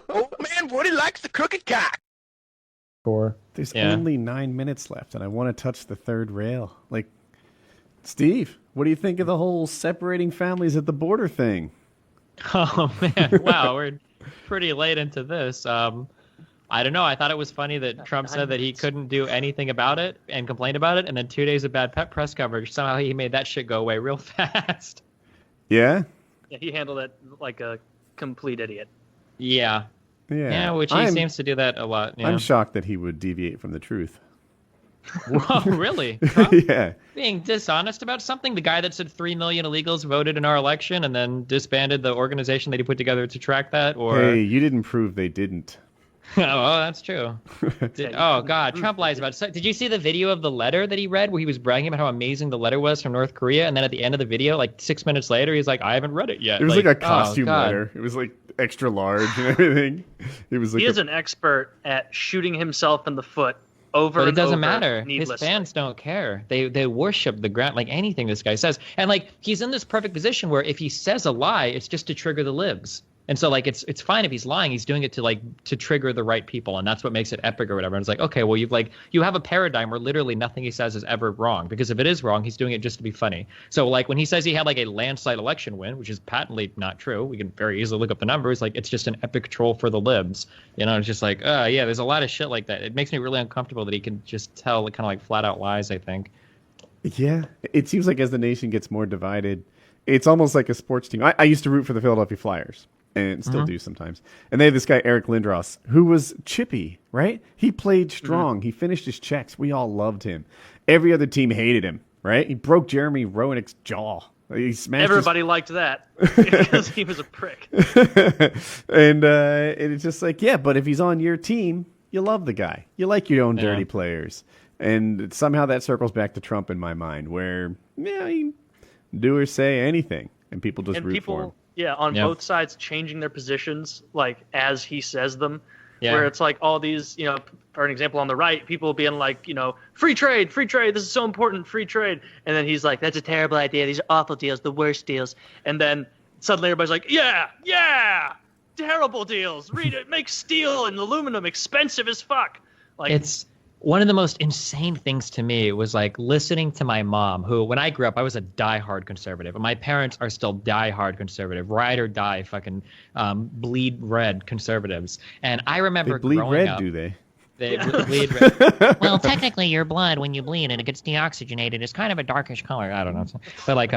Old man Woody likes the crooked cock. There's only 9 minutes left, and I want to touch the third rail. Like, Steve, what do you think of the whole separating families at the border thing? Oh, man. Wow, we're pretty late into this. I don't know. I thought it was funny that Trump said that he couldn't do anything about it and complained about it, and then 2 days of bad press coverage. Somehow he made that shit go away real fast. Yeah? Yeah, he handled it like a complete idiot. Yeah. Yeah, which he seems to do that a lot. Yeah. I'm shocked that he would deviate from the truth. Whoa, really? Trump Yeah. being dishonest about something? The guy that said 3 million illegals voted in our election and then disbanded the organization that he put together to track that? Or Hey, you didn't prove they didn't. Oh, that's true. Oh, God. Trump lies about it. Did you see the video of the letter that he read where he was bragging about how amazing the letter was from North Korea? And then at the end of the video, like 6 minutes later, he's like, I haven't read it yet. It was like a costume letter. It was like extra large and everything. It was like he is an expert at shooting himself in the foot over But it and doesn't over matter. His needlessly. fans don't care. They worship the ground, like anything this guy says. And like he's in this perfect position where if he says a lie, it's just to trigger the libs. And so like it's fine if he's lying. He's doing it to trigger the right people, and that's what makes it epic or whatever. And it's like, okay, well you have a paradigm where literally nothing he says is ever wrong, because if it is wrong, he's doing it just to be funny. So like when he says he had like a landslide election win, which is patently not true, we can very easily look up the numbers. Like it's just an epic troll for the libs. You know, it's just like, yeah, there's a lot of shit like that. It makes me really uncomfortable that he can just tell kind of like flat out lies, I think. Yeah, it seems like as the nation gets more divided, it's almost like a sports team. I used to root for the Philadelphia Flyers. And still do sometimes. And they had this guy, Eric Lindros, who was chippy, right? He played strong. He finished his checks. We all loved him. Every other team hated him, right? He broke Jeremy Roenick's jaw. He smashed Everybody liked that because he was a prick. And it's just like, yeah, but if he's on your team, you love the guy. You like your own dirty players. And somehow that circles back to Trump in my mind, where, yeah, he do or say anything, and people just root for him. Yeah, on both sides changing their positions, like, as he says them, where it's like all these, you know, for an example, on the right, people being like, you know, free trade, this is so important, free trade. And then he's like, that's a terrible idea. These are awful deals, the worst deals. And then suddenly everybody's like, yeah, terrible deals. Read it, make steel and aluminum expensive as fuck. Like, it's one of the most insane things to me was like listening to my mom, who when I grew up, I was a diehard conservative. And my parents are still diehard conservative, ride or die, fucking bleed red conservatives. And I remember they bleed growing red, up, do they? They bleed red. Well, technically, your blood, when you bleed and it gets deoxygenated, is kind of a darkish color. I don't know. But like,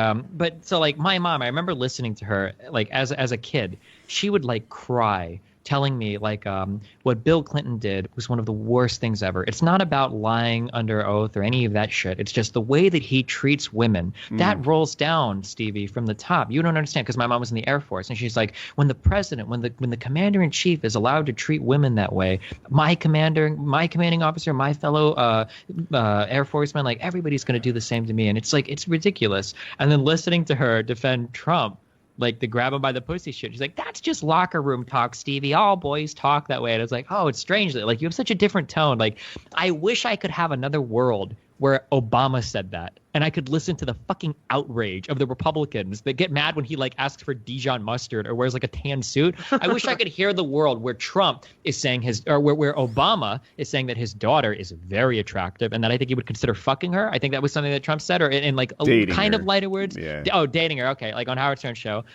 so like my mom, I remember listening to her, like as a kid, she would like cry, telling me like what Bill Clinton did was one of the worst things ever. It's not about lying under oath or any of that shit. It's just the way that he treats women. That rolls down, Stevie, from the top. You don't understand, because my mom was in the Air Force, and she's like, when the president, when the commander in chief is allowed to treat women that way, my commanding officer, my fellow Air Forceman, like everybody's going to do the same to me. And it's like, it's ridiculous. And then listening to her defend Trump, like the grab him by the pussy shit. She's like, that's just locker room talk, Stevie. All boys talk that way. And it's like, oh, it's strange that like you have such a different tone. Like, I wish I could have another world where Obama said that, and I could listen to the fucking outrage of the Republicans that get mad when he like asks for Dijon mustard or wears like a tan suit. I wish I could hear the world where Trump is saying where Obama is saying that his daughter is very attractive and that I think he would consider fucking her. I think that was something that Trump said, or in like a kind of lighter words. Yeah. Oh, dating her. Okay, like on Howard Stern's show,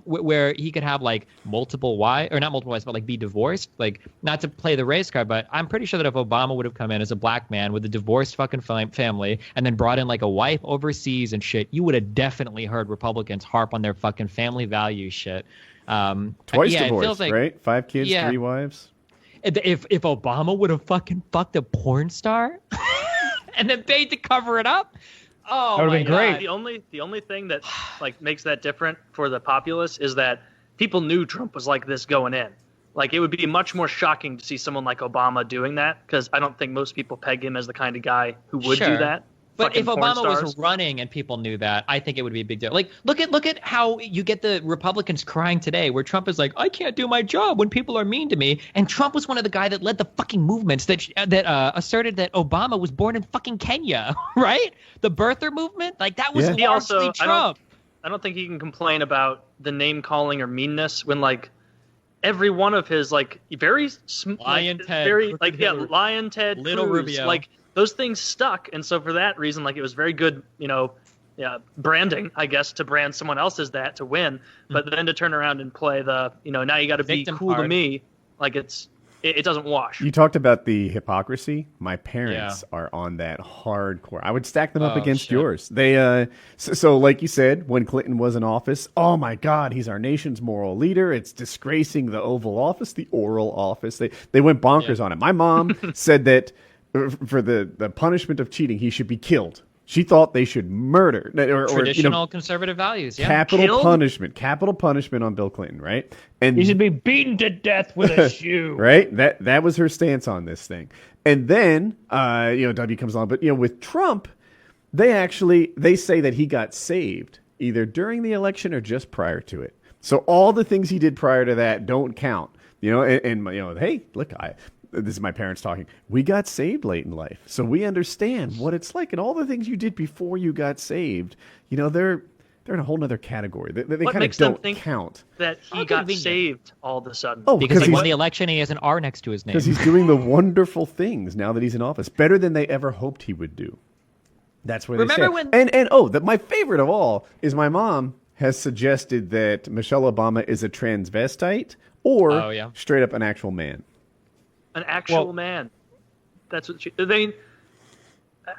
where he could have like multiple wives, or not multiple wives, but like be divorced. Like, not to play the race card, but I'm pretty sure that if Obama would have come in as a black man with a divorced fucking family and then brought in like a wife overseas and shit, you would have definitely heard Republicans harp on their fucking family value shit. Twice yeah, divorced, like, right? 5 kids, 3 wives. If Obama would have fucking fucked a porn star and then paid to cover it up, oh, that would have been great. The only thing that like makes that different for the populace is that people knew Trump was like this going in. Like, it would be much more shocking to see someone like Obama doing that, because I don't think most people peg him as the kind of guy who would do that. But if Fucking porn Obama was stars. running and people knew that, I think it would be a big deal. Like, look at how you get the Republicans crying today, where Trump is like, I can't do my job when people are mean to me. And Trump was one of the guys that led the fucking movements that asserted that Obama was born in fucking Kenya, right? The birther movement, like that was largely Trump. I don't think he can complain about the name calling or meanness when, like, every one of his like very Lion Ted, very like Lion Ted, Little Cruz, Rubio, like those things stuck, and so for that reason, like it was very good, branding, I guess, to brand someone else as that to win, but then to turn around and play the now you got to be cool to me, like it doesn't wash. You talked about the hypocrisy. My parents are on that hardcore. I would stack them up against yours. They so like you said, when Clinton was in office, oh my God, he's our nation's moral leader. It's disgracing the Oval Office, the oral office. They went bonkers on it. My mom said that for the punishment of cheating, he should be killed. She thought they should murder traditional conservative values. Yeah. Capital punishment on Bill Clinton, right? And he should be beaten to death with a shoe, right? That was her stance on this thing. And then W comes on, but with Trump, they say that he got saved either during the election or just prior to it. So all the things he did prior to that don't count. Hey, look, this is my parents talking. We got saved late in life, so we understand what it's like. And all the things you did before you got saved, they're in a whole other category. They kind of don't count. That he got saved all of a sudden. Oh, because he won the election, he has an R next to his name. Because he's doing the wonderful things now that he's in office, better than they ever hoped he would do. That's what they say. My favorite of all is my mom has suggested that Michelle Obama is a transvestite or straight up an actual man. An actual man. That's what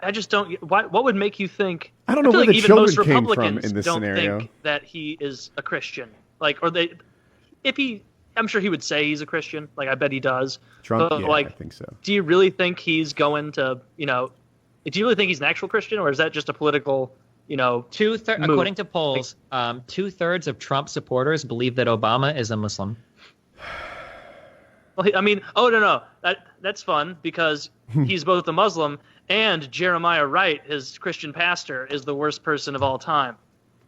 I just don't. What would make you think? I don't know where the children came from in this don't scenario. Think that he is a Christian. I'm sure he would say he's a Christian. Like I bet he does. Trump, I think so. Do you really think he's going to? Do you really think he's an actual Christian, or is that just a political? According to polls, 2/3 of Trump supporters believe that Obama is a Muslim. Well, no. That's fun because he's both a Muslim and Jeremiah Wright, his Christian pastor, is the worst person of all time.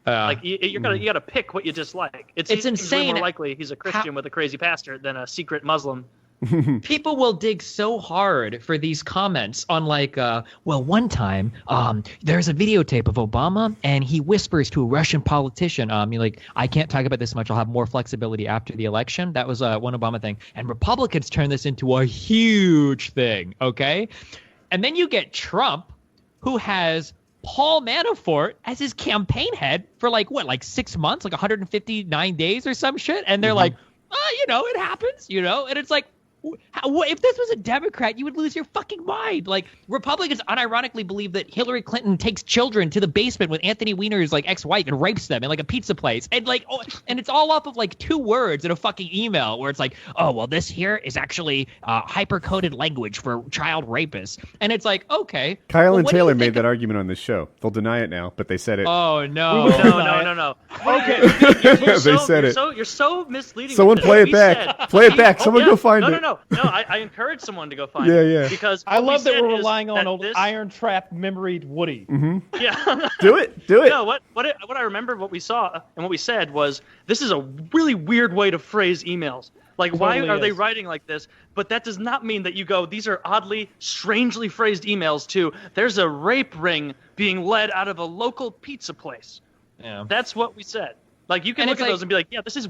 You gotta pick what you dislike. It's insane. Way more likely he's a Christian with a crazy pastor than a secret Muslim. People will dig so hard for these comments on one time there's a videotape of Obama and he whispers to a Russian politician, I can't talk about this much, I'll have more flexibility after the election. That was one Obama thing. And Republicans turn this into a huge thing, okay? And then you get Trump, who has Paul Manafort as his campaign head for 6 months, 159 days or some shit. And they're like, it happens, and it's like, if this was a Democrat, you would lose your fucking mind. Republicans unironically believe that Hillary Clinton takes children to the basement with Anthony Weiner's ex-wife and rapes them in a pizza place, and and it's all off of 2 words in a fucking email where it's this here is actually hyper-coded language for child rapists, and it's okay. Kyle and Taylor made that argument on this show. They'll deny it now, but they said it. Oh no, no. Okay, they said it. You're so misleading. Someone play it back. Play it back. Someone go find it. No. I encourage someone to go find it. Yeah. Because I love that we're relying on old Iron Trap memoried Woody. Mm-hmm. Yeah. Do it. No, what I remember what we saw and what we said was this is a really weird way to phrase emails. Why are they writing like this? But that does not mean that you go, these are oddly, strangely phrased emails to, there's a rape ring being led out of a local pizza place. Yeah. That's what we said. You can look at those and be like, yeah, this is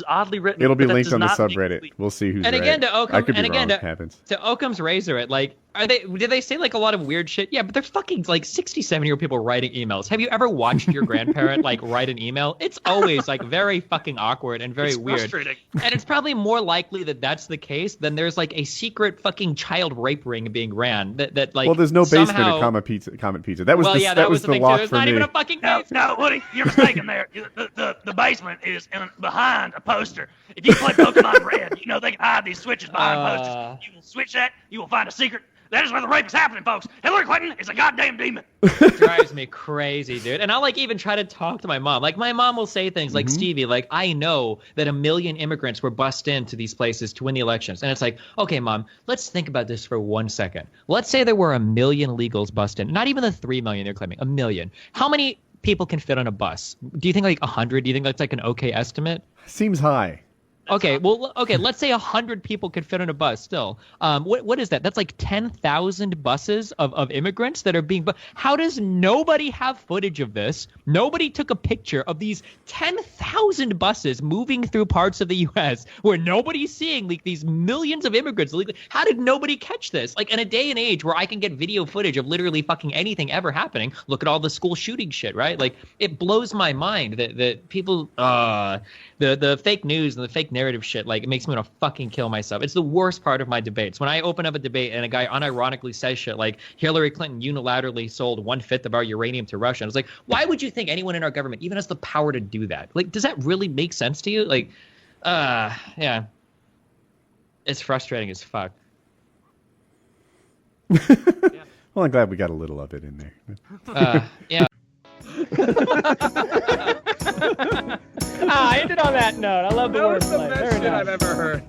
oddly written. It'll be linked on the subreddit. We'll see who's right. And again, to Occam, I could be wrong. It happens. To Occam's razor, did they say a lot of weird shit? Yeah, but they're fucking 67-year-old people writing emails. Have you ever watched your grandparent write an email? It's always very fucking awkward and very weird. Frustrating. And it's probably more likely that that's the case than there's a secret fucking child rape ring being ran. Well, there's no basement at Comet Pizza. That was that was the thing lock too. It's for not me. even a fucking basement. No, Woody, you're mistaken there. The basement is behind a poster. If you play Pokemon Red, they can hide these switches behind posters. You will switch that, you will find a secret. That is where the rape is happening, folks. Hillary Clinton is a goddamn demon. Drives me crazy, dude. And I'll even try to talk to my mom. My mom will say things like, Stevie, I know that 1 million immigrants were bussed into these places to win the elections. And it's okay, Mom, let's think about this for 1 second. Let's say there were 1 million illegals bussed in. Not even the 3 million they're claiming. 1 million. How many people can fit on a bus? Do you think 100? Do you think that's an okay estimate? Seems high. Okay, well, okay. Let's say 100 people could fit on a bus. Still, what is that? That's like 10,000 buses of immigrants that are being. But how does nobody have footage of this? Nobody took a picture of these 10,000 buses moving through parts of the U.S. where nobody's seeing like these millions of immigrants. How did nobody catch this? Like in a day and age where I can get video footage of literally fucking anything ever happening. Look at all the school shooting shit, right? Like it blows my mind that people, the fake news and the fake narrative shit, like it makes me want to fucking kill myself. It's the worst part of my debates. When I open up a debate and a guy unironically says shit like Hillary Clinton unilaterally sold 1/5 of our uranium to Russia. And it's like, why would you think anyone in our government even has the power to do that? Like, does that really make sense to you? Like, yeah. It's frustrating as fuck. Well, I'm glad we got a little of it in there. Yeah. I ended on that note. I love the That was the wordplay. best Very shit nice. I've ever heard.